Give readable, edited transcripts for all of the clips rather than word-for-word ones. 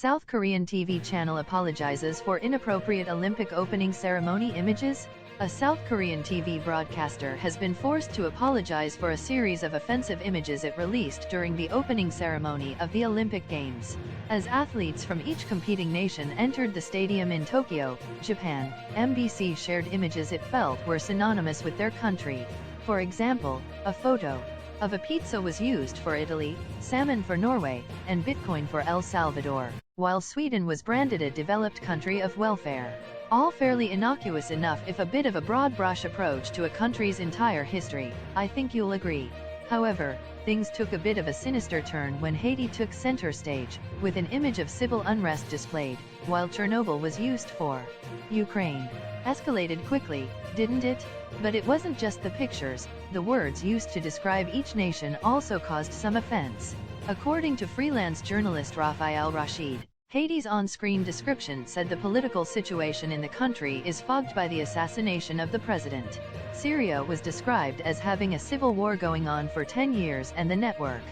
South Korean TV channel apologizes for inappropriate Olympic opening ceremony images. A South Korean TV broadcaster has been forced to apologize for a series of offensive images it released during the opening ceremony of the Olympic Games. As athletes from each competing nation entered the stadium in Tokyo, Japan, MBC shared images it felt were synonymous with their country. For example, a photo of a pizza was used for Italy, salmon for Norway, and Bitcoin for El Salvador, while Sweden was branded a developed country of welfare. All fairly innocuous enough if a bit of a broad brush approach to a country's entire history, I think you'll agree. However, things took a bit of a sinister turn when Haiti took center stage, with an image of civil unrest displayed, while Chernobyl was used for Ukraine. Escalated quickly, didn't it? But it wasn't just the pictures, the words used to describe each nation also caused some offense. According to freelance journalist Rafael Rashid, Haiti's on-screen description said the political situation in the country is fogged by the assassination of the president. Syria was described as having a civil war going on for 10 years, and the network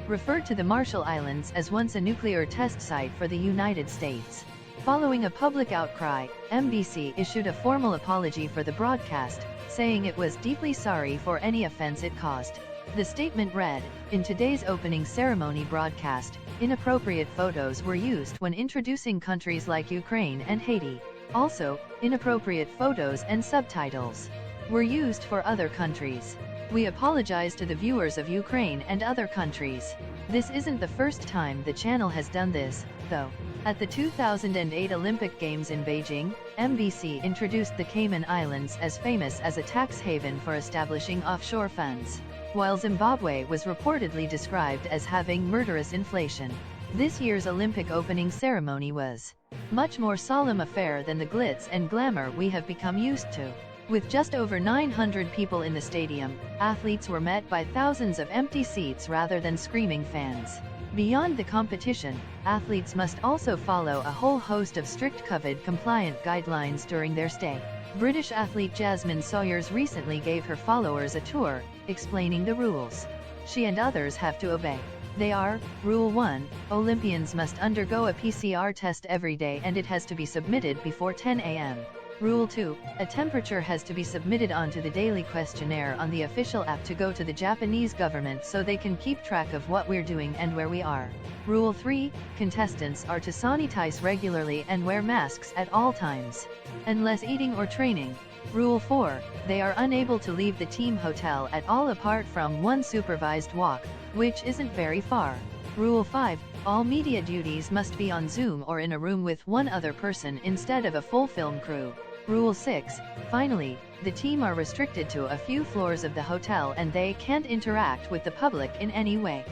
referred to the Marshall Islands as once a nuclear test site for the United States. Following a public outcry, MBC issued a formal apology for the broadcast, saying it was deeply sorry for any offense it caused. The statement read, "In today's opening ceremony broadcast, inappropriate photos were used when introducing countries like Ukraine and Haiti. Also, inappropriate photos and subtitles were used for other countries. We apologize to the viewers of Ukraine and other countries." This isn't the first time the channel has done this, though. At the 2008 Olympic Games in Beijing, MBC introduced the Cayman Islands as famous as a tax haven for establishing offshore funds, while Zimbabwe was reportedly described as having murderous inflation. This year's Olympic opening ceremony was much more solemn affair than the glitz and glamour we have become used to. With just over 900 people in the stadium, athletes were met by thousands of empty seats rather than screaming fans. Beyond the competition, athletes must also follow a whole host of strict COVID-compliant guidelines during their stay. British athlete Jasmine Sawyers recently gave her followers a tour, explaining the rules she and others have to obey. They are: Rule 1, Olympians must undergo a PCR test every day and it has to be submitted before 10 a.m. Rule 2, a temperature has to be submitted onto the daily questionnaire on the official app to go to the Japanese government so they can keep track of what we're doing and where we are. Rule 3, contestants are to sanitize regularly and wear masks at all times, unless eating or training. Rule 4, they are unable to leave the team hotel at all apart from one supervised walk, which isn't very far. Rule 5, all media duties must be on Zoom or in a room with one other person instead of a full film crew. Rule 6, finally, the team are restricted to a few floors of the hotel and they can't interact with the public in any way.